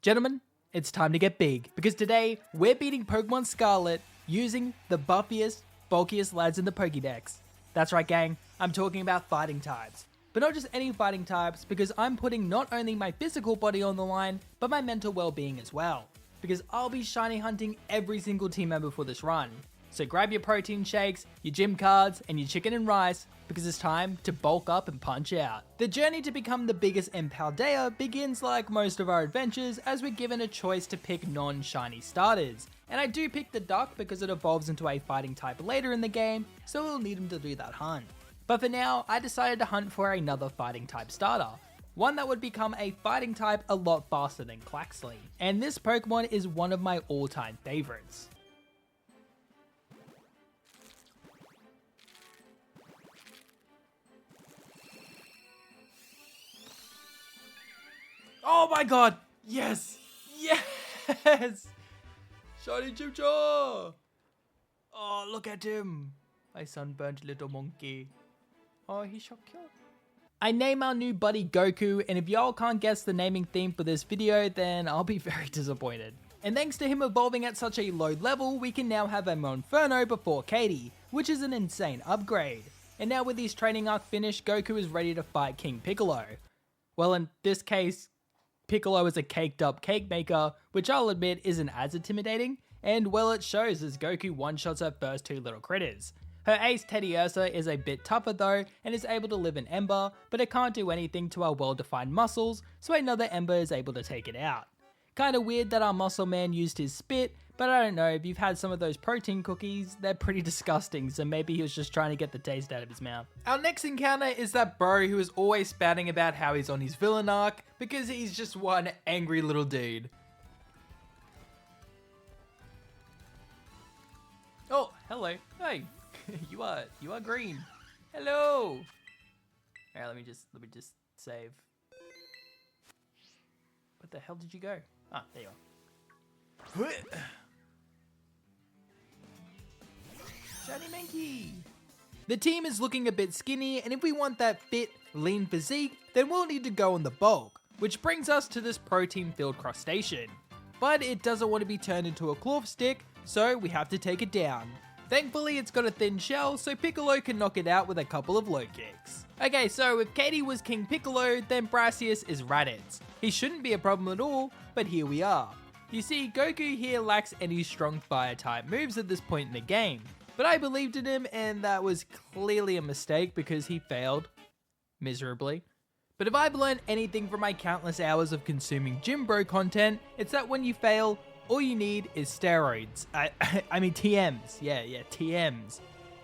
Gentlemen, it's time to get big, because today we're beating Pokemon Scarlet using the buffiest, bulkiest lads in the Pokédex. That's right gang, I'm talking about fighting types. But not just any fighting types, because I'm putting not only my physical body on the line, but my mental well-being as well. Because I'll be shiny hunting every single team member for this run. So grab your protein shakes, your gym cards, and your chicken and rice, because it's time to bulk up and punch out. The journey to become the biggest in Paldea begins like most of our adventures as we're given a choice to pick non-shiny starters. And I do pick the duck because it evolves into a fighting type later in the game, so we'll need him to do that hunt. But for now, I decided to hunt for another fighting type starter. One that would become a fighting type a lot faster than Claxley. And this Pokemon is one of my all-time favorites. Oh my god! Yes! Yes! Shiny Chimchar! Oh, look at him! My sunburned little monkey. Oh, he's so cute. I name our new buddy Goku, and if y'all can't guess the naming theme for this video, then I'll be very disappointed. And thanks to him evolving at such a low level, we can now have a Monferno before Katie, which is an insane upgrade. And now with his training arc finished, Goku is ready to fight King Piccolo. Well, in this case, Piccolo is a caked up cake maker, which I'll admit isn't as intimidating, and well it shows as Goku one-shots her first two little critters. Her ace Teddiursa is a bit tougher though, and is able to live in Ember, but it can't do anything to our well-defined muscles, so another Ember is able to take it out. Kinda weird that our muscle man used his spit, but I don't know, if you've had some of those protein cookies, they're pretty disgusting, so maybe he was just trying to get the taste out of his mouth. Our next encounter is that bro who is always spouting about how he's on his villain arc, because he's just one angry little dude. Oh, hello. Hey. you are green. Hello. Alright, let me just save. What the hell did you go? Ah, there you are. Shiny Mankey! The team is looking a bit skinny, and if we want that fit, lean physique, then we'll need to go on the bulk, which brings us to this protein-filled crustacean. But it doesn't want to be turned into a claw stick, so we have to take it down. Thankfully, it's got a thin shell, so Piccolo can knock it out with a couple of low kicks. Okay, so if Katie was King Piccolo, then Brassius is Raditz. He shouldn't be a problem at all, but here we are. You see, Goku here lacks any strong fire-type moves at this point in the game, but I believed in him, and that was clearly a mistake because he failed miserably. But if I've learned anything from my countless hours of consuming Gym Bro content, it's that when you fail, all you need is steroids. I mean TMs. Yeah, TMs.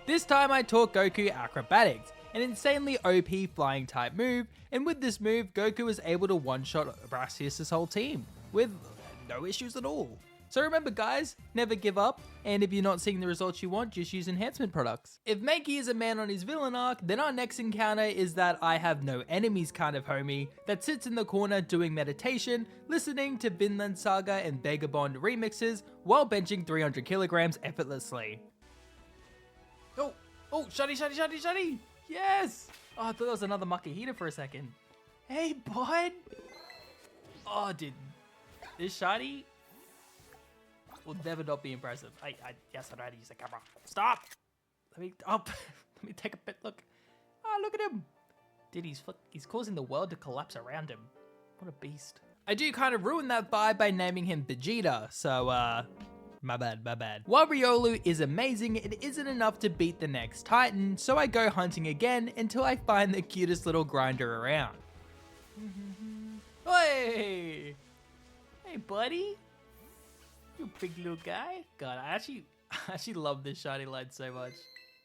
This time I taught Goku Acrobatics, an insanely OP flying type move, and with this move, Goku was able to one-shot Brassius' whole team, with no issues at all. So remember guys, never give up, and if you're not seeing the results you want, just use enhancement products. If Mankey is a man on his villain arc, then our next encounter is that I have no enemies kind of homie that sits in the corner doing meditation, listening to Vinland Saga and Vagabond remixes while benching 300 kilograms effortlessly. Oh, shiny! Yes! Oh, I thought that was another Makihita for a second. Hey, bud! Oh, dude. This shiny will never not be impressive. Yes, I know how to use the camera. Stop! Let me take a bit look. Oh, look at him! Dude, he's causing the world to collapse around him. What a beast. I do kind of ruin that vibe by naming him Vegeta, so my bad. While Riolu is amazing, it isn't enough to beat the next Titan, so I go hunting again until I find the cutest little grinder around. Hey! Hey, buddy! You big little guy. God, I actually love this shiny lad so much.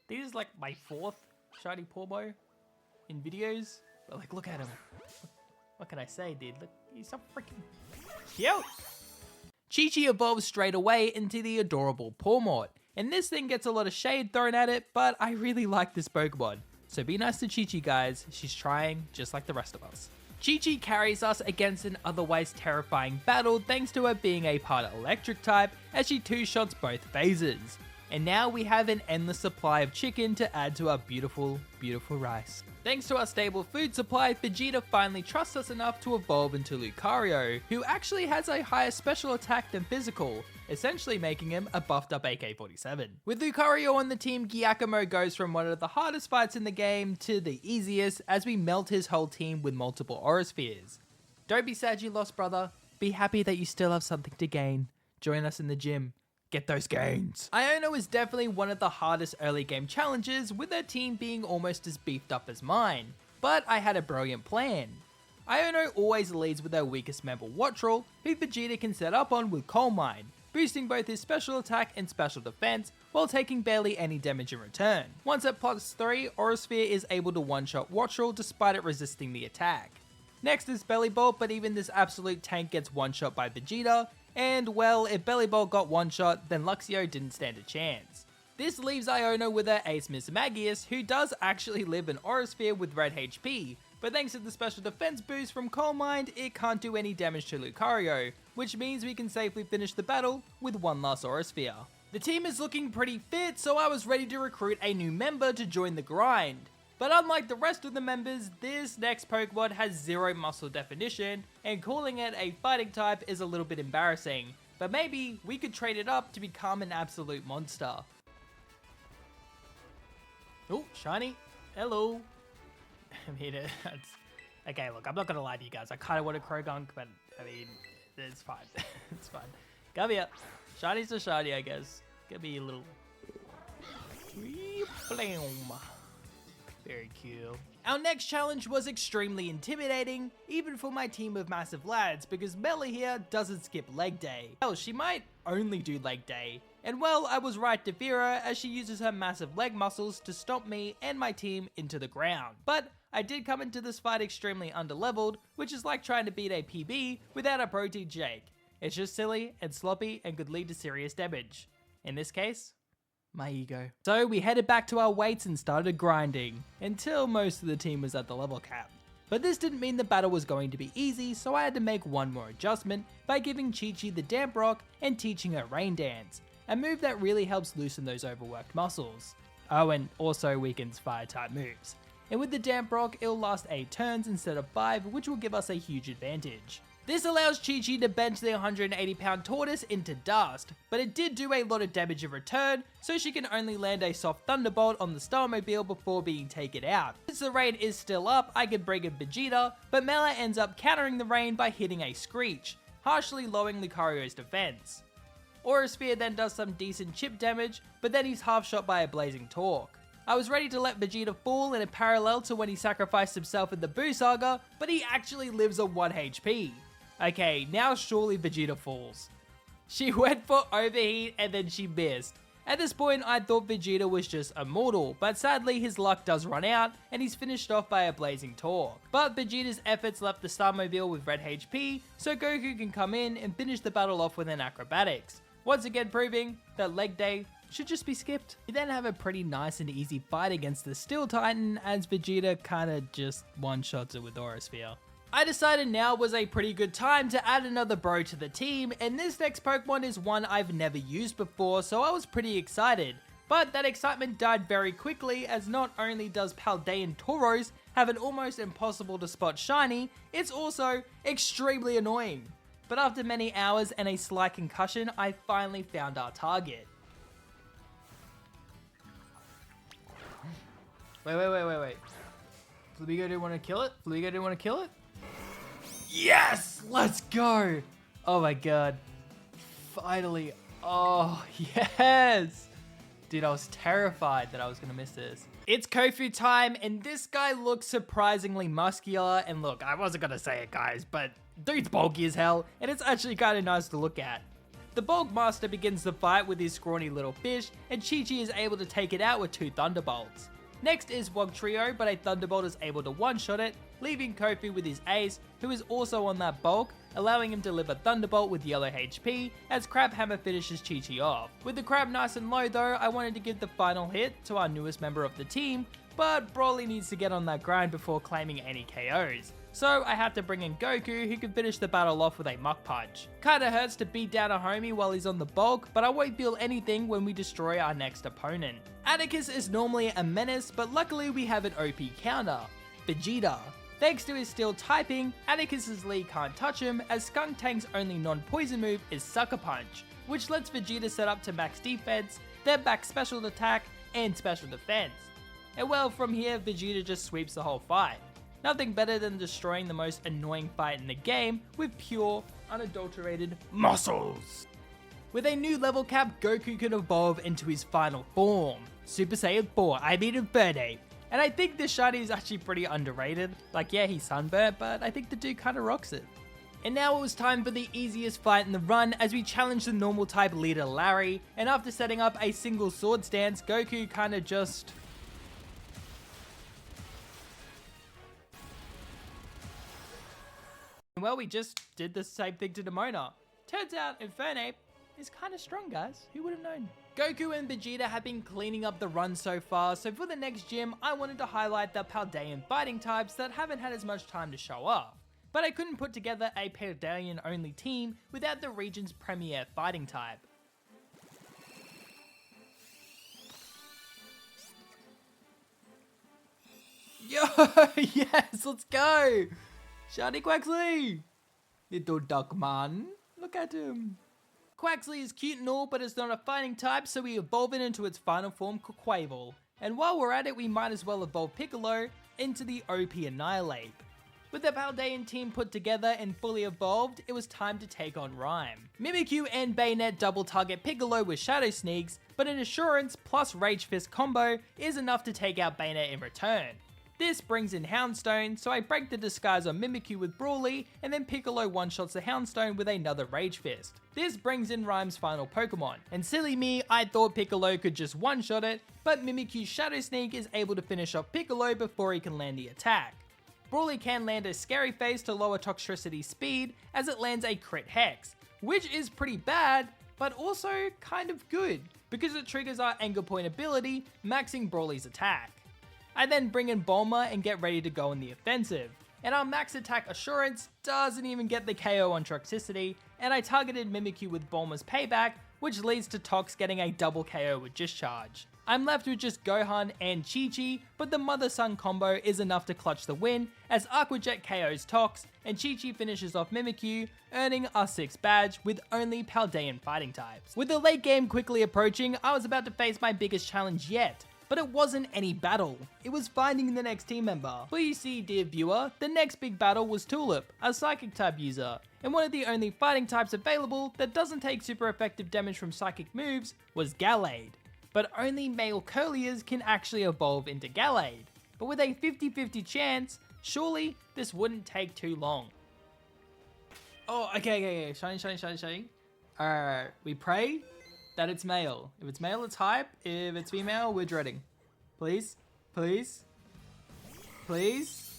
This is like my 4th shiny Porbo in videos. But like, look at him. What can I say, dude? Look, he's so freaking cute. Chi-Chi evolves straight away into the adorable Pawmot. And this thing gets a lot of shade thrown at it, but I really like this Pokemon. So be nice to Chi-Chi guys, she's trying just like the rest of us. Chi-Chi carries us against an otherwise terrifying battle thanks to her being a part electric type as she two-shots both phases. And now we have an endless supply of chicken to add to our beautiful, beautiful rice. Thanks to our stable food supply, Vegeta finally trusts us enough to evolve into Lucario, who actually has a higher special attack than physical, essentially making him a buffed up AK-47. With Lucario on the team, Giacomo goes from one of the hardest fights in the game to the easiest as we melt his whole team with multiple Aura Spheres. Don't be sad you lost, brother. Be happy that you still have something to gain. Join us in the gym. Get those gains. Iono is definitely one of the hardest early game challenges, with her team being almost as beefed up as mine. But I had a brilliant plan. Iono always leads with her weakest member Wattrel, who Vegeta can set up on with Coal Mine, boosting both his special attack and special defense while taking barely any damage in return. Once at +3, Aura Sphere is able to one-shot Wattrel despite it resisting the attack. Next is Bellybolt, but even this absolute tank gets one-shot by Vegeta, and well, if Bellybolt got one-shot, then Luxio didn't stand a chance. This leaves Iono with her ace Miss Magius, who does actually live in Aura Sphere with red HP, but thanks to the special defense boost from Coal Mine, it can't do any damage to Lucario, which means we can safely finish the battle with one last Aura Sphere. The team is looking pretty fit, so I was ready to recruit a new member to join the grind. But unlike the rest of the members, this next Pokemon has zero muscle definition, and calling it a fighting type is a little bit embarrassing, but maybe we could trade it up to become an absolute monster. Oh, shiny. Hello. I mean, okay, look, I'm not gonna lie to you guys, I kinda want a Krogunk, but I mean, it's fine. It's fine. Come here. Shiny's a shiny, I guess. Give me a little... Blam. Very cute. Our next challenge was extremely intimidating, even for my team of massive lads, because Mela here doesn't skip leg day. Hell, she might only do leg day. And well, I was right to fear her, as she uses her massive leg muscles to stomp me and my team into the ground. But I did come into this fight extremely underleveled, which is like trying to beat a PB without a protein shake. It's just silly and sloppy and could lead to serious damage. In this case, my ego. So we headed back to our weights and started grinding, until most of the team was at the level cap. But this didn't mean the battle was going to be easy, so I had to make one more adjustment by giving Chi-Chi the Damp Rock and teaching her Rain Dance, a move that really helps loosen those overworked muscles. Oh, and also weakens fire type moves. And with the Damp Rock, it'll last 8 turns instead of 5, which will give us a huge advantage. This allows Chi-Chi to bench the 180-pound tortoise into dust, but it did do a lot of damage in return, so she can only land a soft Thunderbolt on the Starmobile before being taken out. Since the rain is still up, I could bring in Vegeta, but Mela ends up countering the rain by hitting a Screech, harshly lowering Lucario's defense. Aura Sphere then does some decent chip damage, but then he's half shot by a Blazing Torque. I was ready to let Vegeta fall in a parallel to when he sacrificed himself in the Boo Saga, but he actually lives on 1 HP. Okay, now surely Vegeta falls. She went for overheat and then she missed. At this point, I thought Vegeta was just immortal, but sadly his luck does run out and he's finished off by a Blazing Torque. But Vegeta's efforts left the Starmobile with red HP, so Goku can come in and finish the battle off with an acrobatics, once again proving that leg day should just be skipped. We then have a pretty nice and easy fight against the Steel Titan, as Vegeta kinda just one-shots it with Aura Sphere. I decided now was a pretty good time to add another bro to the team, and this next Pokemon is one I've never used before, so I was pretty excited. But that excitement died very quickly, as not only does Paldean Tauros have an almost impossible to spot shiny, it's also extremely annoying. But after many hours and a slight concussion, I finally found our target. Wait. Flamingo didn't want to kill it? Flamingo didn't want to kill it? Yes! Let's go! Oh my god. Finally. Oh, yes! Dude, I was terrified that I was going to miss this. It's Kofu time, and this guy looks surprisingly muscular. And look, I wasn't going to say it, guys, but dude's bulky as hell, and it's actually kind of nice to look at. The Bulk Master begins the fight with his scrawny little fish, and Chi-Chi is able to take it out with 2 Thunderbolts. Next is Wugtrio, but a Thunderbolt is able to one-shot it, leaving Kofu with his ace, who is also on that bulk, allowing him to deliver Thunderbolt with yellow HP, as Crab Hammer finishes Chi-Chi off. With the Crab nice and low though, I wanted to give the final hit to our newest member of the team, but Broly needs to get on that grind before claiming any KOs. So I had to bring in Goku, who can finish the battle off with a Mach Punch. Kinda hurts to beat down a homie while he's on the bulk, but I won't feel anything when we destroy our next opponent. Atticus is normally a menace, but luckily we have an OP counter, Vegeta. Thanks to his steel typing, Atticus's Lee can't touch him, as Skunk Tank's only non-poison move is Sucker Punch, which lets Vegeta set up to max defense, then back special attack and special defense. And well, from here Vegeta just sweeps the whole fight. Nothing better than destroying the most annoying fight in the game with pure, unadulterated muscles. With a new level cap, Goku can evolve into his final form, Super Saiyan 4, Infernape. And I think this shiny is actually pretty underrated. Like, yeah, he's sunburnt, but I think the dude kinda rocks it. And now it was time for the easiest fight in the run as we challenged the normal type leader Larry, and after setting up a single sword stance, Goku kinda just... Well, we just did the same thing to Demona. Turns out Infernape is kinda strong, guys. Who would have known? Goku and Vegeta have been cleaning up the run so far, so for the next gym, I wanted to highlight the Paldean fighting types that haven't had as much time to show off. But I couldn't put together a Paldean only team without the region's premier fighting type. Yo, yes, let's go! Shiny Quaxley! Little duck man, look at him. Quaxley is cute and all, but it's not a fighting type, so we evolve it into its final form, Quavel. And while we're at it, we might as well evolve Piccolo into the OP Annihilate. With the Paldean team put together and fully evolved, it was time to take on Rhyme. Mimikyu and Bayonet double target Piccolo with Shadow Sneaks, but an Assurance plus Rage Fist combo is enough to take out Bayonet in return. This brings in Houndstone, so I break the disguise on Mimikyu with Brawly, and then Piccolo one-shots the Houndstone with another Rage Fist. This brings in Rhyme's final Pokemon, and silly me, I thought Piccolo could just one-shot it, but Mimikyu's Shadow Sneak is able to finish off Piccolo before he can land the attack. Brawly can land a Scary Face to lower Toxtricity speed, as it lands a Crit Hex, which is pretty bad, but also kind of good, because it triggers our Anger Point ability, maxing Brawly's attack. I then bring in Bulma and get ready to go in the offensive, and our max attack Assurance doesn't even get the KO on Toxicity, and I targeted Mimikyu with Bulma's payback, which leads to Tox getting a double KO with Discharge. I'm left with just Gohan and Chi-Chi, but the mother-son combo is enough to clutch the win, as Aqua Jet KOs Tox, and Chi-Chi finishes off Mimikyu, earning our 6th badge with only Paldean fighting types. With the late game quickly approaching, I was about to face my biggest challenge yet. But it wasn't any battle, it was finding the next team member. But you see, dear viewer, the next big battle was Tulip, a Psychic type user, and one of the only fighting types available that doesn't take super effective damage from Psychic moves was Gallade. But only male Curliers can actually evolve into Gallade. But with a 50-50 chance, surely this wouldn't take too long. Oh, okay, shiny. Alright, we pray that it's male. If it's male, it's hype. If it's female, we're dreading. Please? Please? Please?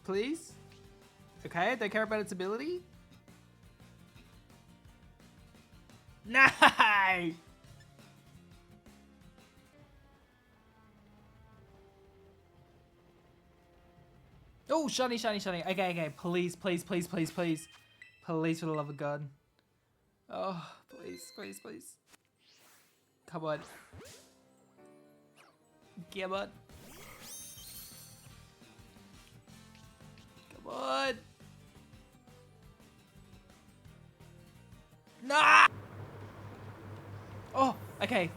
Please? Okay, don't care about its ability? No! Oh, shiny. Okay. Please. Please, for the love of God. Oh, please. Come on. Come on. Nah! Oh, okay.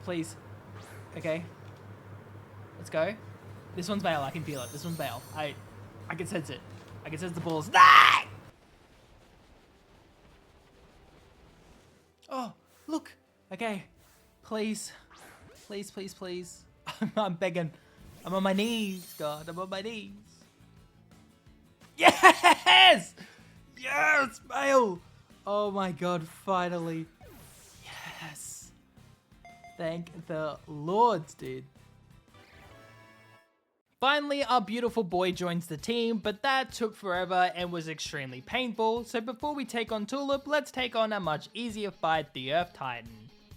Please. Okay. Let's go. This one's male. I can feel it. This one's male. I can sense it. I can sense the balls. Nah! Oh, look. Okay. Please. I'm begging. I'm on my knees, God. I'm on my knees. Yes! Yes, male! Oh my God, finally. Yes. Thank the Lord, dude. Finally, our beautiful boy joins the team, but that took forever and was extremely painful, so before we take on Tulip, let's take on a much easier fight, the Earth Titan.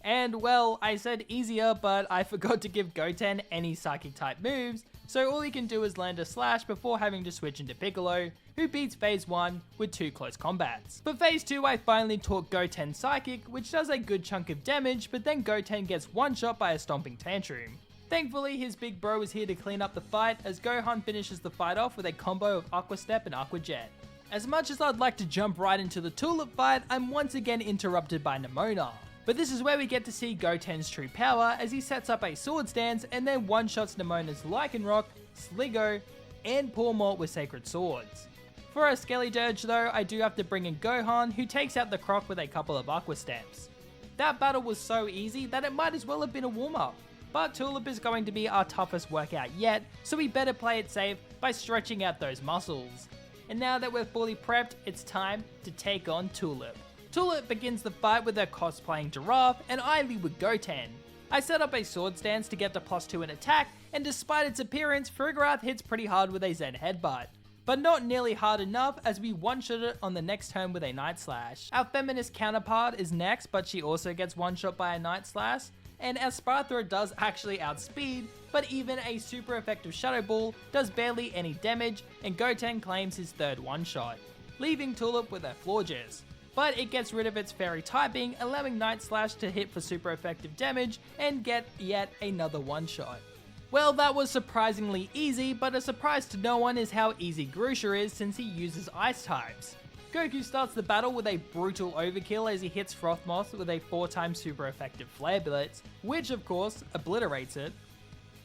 And well, I said easier, but I forgot to give Goten any Psychic type moves, so all he can do is land a slash before having to switch into Piccolo, who beats phase 1 with 2 close combats. For phase 2 I finally taught Goten Psychic, which does a good chunk of damage, but then Goten gets one shot by a stomping tantrum. Thankfully his big bro is here to clean up the fight as Gohan finishes the fight off with a combo of Aqua Step and Aqua Jet. As much as I'd like to jump right into the Tulip fight, I'm once again interrupted by Nemona. But this is where we get to see Goten's true power as he sets up a sword stance and then one-shots Nemona's Lycanroc, Sligo, and Poor Malt with Sacred Swords. For a Skelly Dirge though, I do have to bring in Gohan, who takes out the Croc with a couple of Aqua Steps. That battle was so easy that it might as well have been a warm-up. But Tulip is going to be our toughest workout yet, so we better play it safe by stretching out those muscles. And now that we're fully prepped, it's time to take on Tulip. Tulip begins the fight with her cosplaying Giraffe, and I lead with Goten. I set up a sword stance to get the +2 in attack, and despite its appearance, Farigiraf hits pretty hard with a Zen Headbutt. But not nearly hard enough as we one-shot it on the next turn with a Night Slash. Our feminist counterpart is next, but she also gets one-shot by a Night Slash, and our Sparthra does actually outspeed, but even a super effective Shadow Ball does barely any damage, and Goten claims his third one-shot, leaving Tulip with her Florges. But it gets rid of its fairy typing, allowing Night Slash to hit for super effective damage and get yet another one-shot. Well, that was surprisingly easy, but a surprise to no one is how easy Grusha is since he uses Ice types. Goku starts the battle with a brutal overkill as he hits Frothmoth with a 4x super effective Flare Blitz, which of course obliterates it.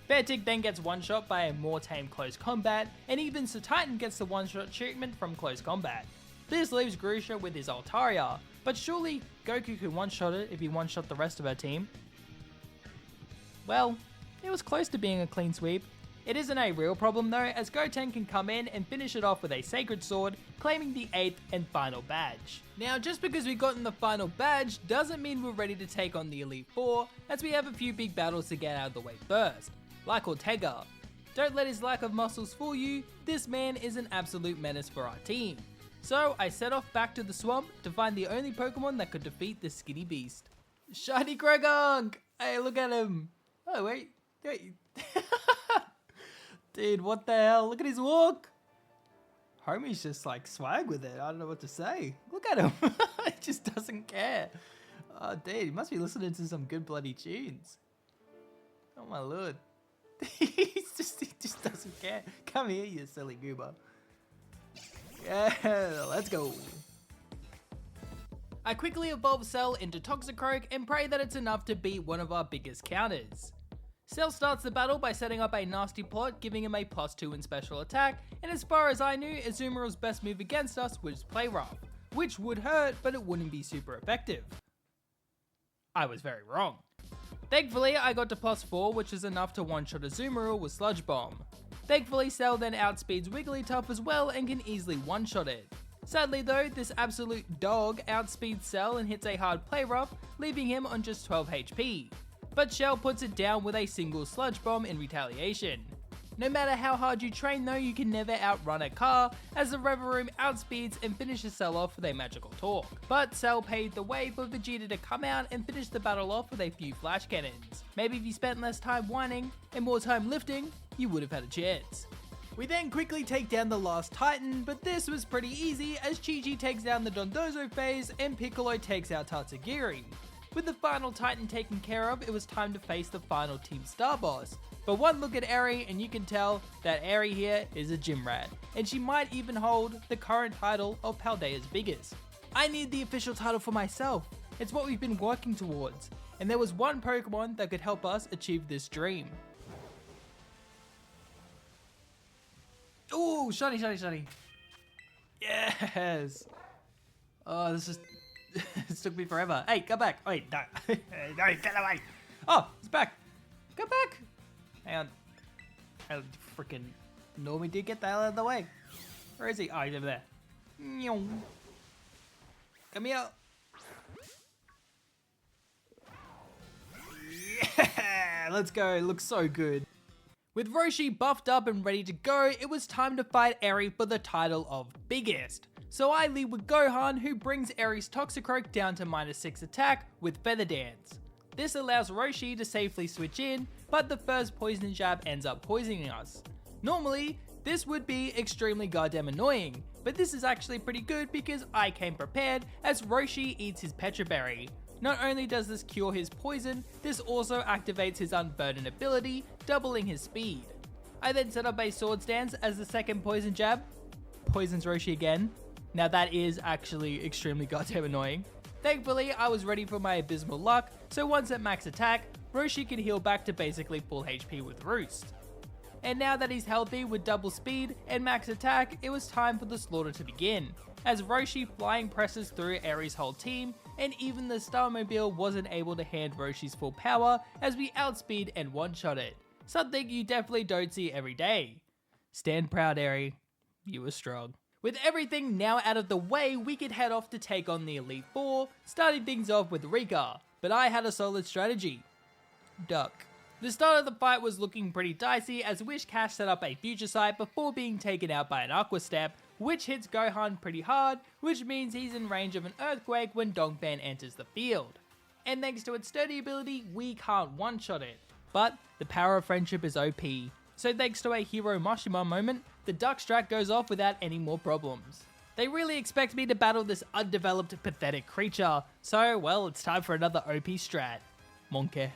Beartic then gets one-shot by a more tame close combat, and even Sir Titan gets the one-shot treatment from close combat. This leaves Grusha with his Altaria, but surely Goku could one-shot it if he one-shot the rest of her team. Well, it was close to being a clean sweep. It isn't a real problem though, as Goten can come in and finish it off with a Sacred Sword, claiming the 8th and final badge. Now just because we've gotten the final badge doesn't mean we're ready to take on the Elite Four, as we have a few big battles to get out of the way first. Like Ortega. Don't let his lack of muscles fool you, this man is an absolute menace for our team. So I set off back to the swamp to find the only Pokemon that could defeat this skinny beast. Shiny Gregong! Hey, look at him! Oh wait. Dude, what the hell? Look at his walk! Homie's just like swag with it. I don't know what to say. Look at him. He just doesn't care. Oh, dude, he must be listening to some good bloody tunes. Oh my lord. he just doesn't care. Come here, you silly goober. Yeah, let's go. I quickly evolve Cell into Toxicroak and pray that it's enough to beat one of our biggest counters. Cell starts the battle by setting up a nasty plot, giving him a +2 in special attack, and as far as I knew, Azumarill's best move against us was Play Rough, which would hurt, but it wouldn't be super effective. I was very wrong. Thankfully, I got to +4, which is enough to one-shot Azumarill with Sludge Bomb. Thankfully, Cell then outspeeds Wigglytuff as well and can easily one-shot it. Sadly though, this absolute dog outspeeds Cell and hits a hard Play Rough, leaving him on just 12 HP. But Shell puts it down with a single Sludge Bomb in retaliation. No matter how hard you train though, you can never outrun a car, as the Reverum outspeeds and finishes Cell off with a magical talk. But Cell paved the way for Vegeta to come out and finish the battle off with a few flash cannons. Maybe if you spent less time whining and more time lifting, you would have had a chance. We then quickly take down the last Titan, but this was pretty easy as Chi-Chi takes down the Dondozo phase and Piccolo takes out Tatsugiri. With the final Titan taken care of, it was time to face the final Team Star boss. But one look at Arie and you can tell that Arie here is a gym rat, and she might even hold the current title of Paldea's biggest. I need the official title for myself. It's what we've been working towards, and there was one Pokemon that could help us achieve this dream. Ooh, shiny, shiny, shiny. Yes. Oh, this is... This took me forever. Hey, come back. Wait, no. No, get away. Oh, it's back. Come back. Hang on. I freaking normally did get the hell out of the way. Where is he? Oh, he's over there. Come here. Yeah, let's go. It looks so good. With Roshi buffed up and ready to go, it was time to fight Arie for the title of biggest. So I lead with Gohan, who brings Arie's Toxicroak down to -6 attack with Feather Dance. This allows Roshi to safely switch in, but the first poison jab ends up poisoning us. Normally, this would be extremely goddamn annoying, but this is actually pretty good because I came prepared as Roshi eats his Petra Berry. Not only does this cure his poison, this also activates his Unburden ability, doubling his speed. I then set up a Swords Dance as the second poison jab, poisons Roshi again. Now that is actually extremely goddamn annoying. Thankfully, I was ready for my abysmal luck, so once at max attack, Roshi can heal back to basically full HP with Roost. And now that he's healthy with double speed and max attack, it was time for the slaughter to begin, as Roshi flying presses through Arie's whole team, and even the Starmobile wasn't able to hand Roshi's full power as we outspeed and one-shot it. Something you definitely don't see every day. Stand proud, Arie. You were strong. With everything now out of the way, we could head off to take on the Elite Four, starting things off with Rika, but I had a solid strategy. Duck. The start of the fight was looking pretty dicey as Wish Cash set up a Future Sight before being taken out by an Aqua Step, which hits Gohan pretty hard, which means he's in range of an Earthquake when Dongban enters the field. And thanks to its sturdy ability, we can't one-shot it. But the power of friendship is OP, so thanks to a Hero Mashima moment, the Duck Strat goes off without any more problems. They really expect me to battle this undeveloped, pathetic creature, so well, it's time for another OP strat. Monkey.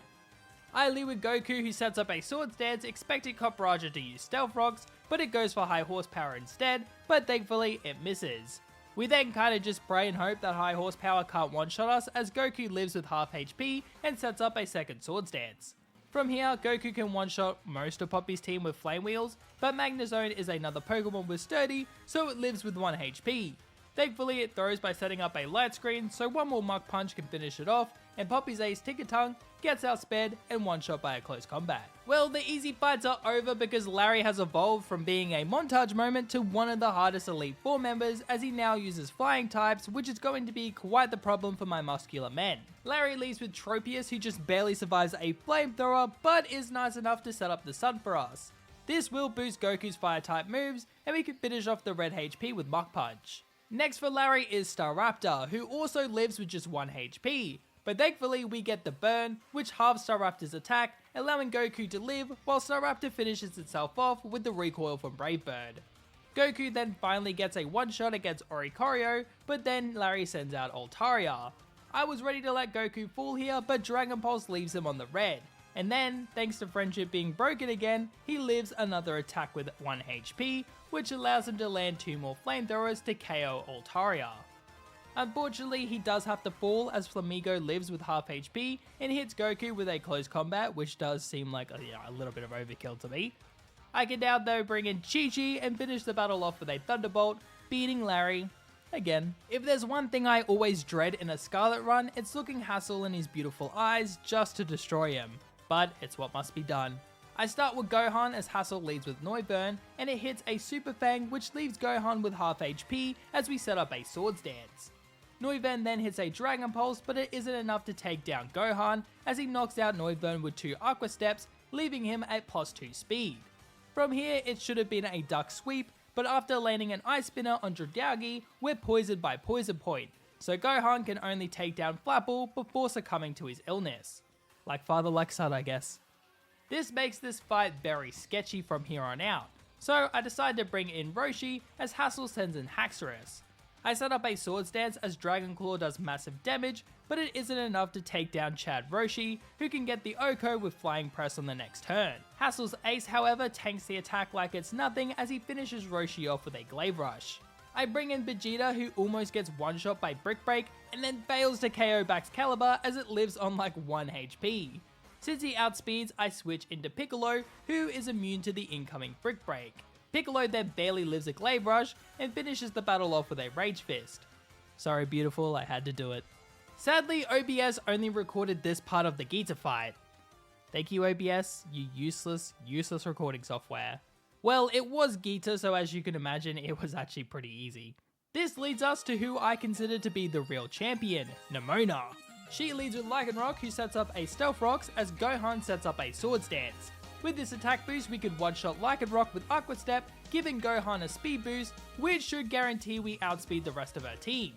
I lead with Goku, who sets up a Swords Dance expecting Cop Raja to use Stealth Rocks, but it goes for High Horsepower instead, but thankfully it misses. We then kinda just pray and hope that High Horsepower can't one-shot us as Goku lives with half HP and sets up a second Swords Dance. From here, Goku can one-shot most of Poppy's team with Flame Wheels, but Magnezone is another Pokemon with Sturdy, so it lives with 1 HP. Thankfully, it throws by setting up a light screen, so one more Mach Punch can finish it off, and Poppy's ace Tinkatongue gets outsped and one-shot by a close combat. Well, the easy fights are over because Larry has evolved from being a montage moment to one of the hardest Elite Four members as he now uses flying types, which is going to be quite the problem for my muscular men. Larry leads with Tropius, who just barely survives a flamethrower, but is nice enough to set up the sun for us. This will boost Goku's fire type moves, and we can finish off the red HP with Mach Punch. Next for Larry is Staraptor, who also lives with just 1 HP. But thankfully we get the burn, which halves Staraptor's attack, allowing Goku to live, while Staraptor finishes itself off with the recoil from Brave Bird. Goku then finally gets a one-shot against Oricorio, but then Larry sends out Altaria. I was ready to let Goku fall here, but Dragon Pulse leaves him on the red. And then, thanks to friendship being broken again, he lives another attack with 1 HP, which allows him to land 2 more flamethrowers to KO Altaria. Unfortunately, he does have to fall as Flamigo lives with half HP and hits Goku with a close combat, which does seem like a little bit of overkill to me. I can now though bring in Chi-Chi and finish the battle off with a Thunderbolt, beating Larry again. If there's one thing I always dread in a Scarlet run, it's looking Hassel in his beautiful eyes just to destroy him. But it's what must be done. I start with Gohan as Hassel leads with Neuburn, and it hits a Super Fang which leaves Gohan with half HP as we set up a Swords Dance. Neuburn then hits a Dragon Pulse, but it isn't enough to take down Gohan as he knocks out Neuburn with 2 Aqua Steps, leaving him at +2 speed. From here it should have been a Duck Sweep, but after landing an Ice Spinner on Dragagi, we're poisoned by Poison Point, so Gohan can only take down Flapple before succumbing to his illness. Like father, like son, I guess. This makes this fight very sketchy from here on out, so I decide to bring in Roshi as Hassel sends in Haxorus. I set up a Swords Dance as Dragon Claw does massive damage, but it isn't enough to take down Chad Roshi, who can get the Oko with Flying Press on the next turn. Hassel's ace, however, tanks the attack like it's nothing as he finishes Roshi off with a Glaive Rush. I bring in Vegeta, who almost gets one-shot by Brick Break, and then fails to KO Baxcalibur as it lives on like 1 HP. Since he outspeeds, I switch into Piccolo, who is immune to the incoming Brick Break. Piccolo then barely lives a Glaive Rush, and finishes the battle off with a Rage Fist. Sorry beautiful, I had to do it. Sadly, OBS only recorded this part of the Geeta fight. Thank you OBS, you useless recording software. Well, it was Geeta, so as you can imagine, it was actually pretty easy. This leads us to who I consider to be the real champion, Nemona. She leads with Lycanroc, who sets up a Stealth Rocks as Gohan sets up a Swords Dance. With this attack boost, we could one-shot Lycanroc with Aqua Step, giving Gohan a speed boost, which should guarantee we outspeed the rest of our team.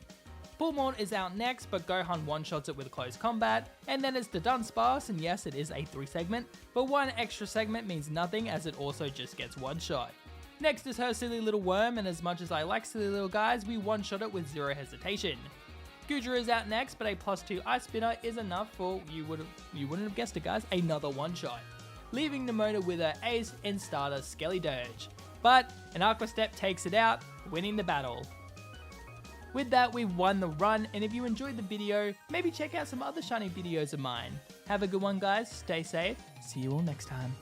Bullmort is out next, but Gohan one-shots it with close combat, and then it's the Dunsparce, and yes, it is a 3 segment, but one extra segment means nothing as it also just gets one shot. Next is her silly little worm, and as much as I like silly little guys, we one-shot it with zero hesitation. Goodra is out next, but a +2 Ice Spinner is enough for, you wouldn't have guessed it guys, another one-shot. Leaving Nemona with her ace and starter Skellydirge. But an Aqua Step takes it out, winning the battle. With that, we've won the run, and if you enjoyed the video, maybe check out some other shiny videos of mine. Have a good one guys, stay safe, see you all next time.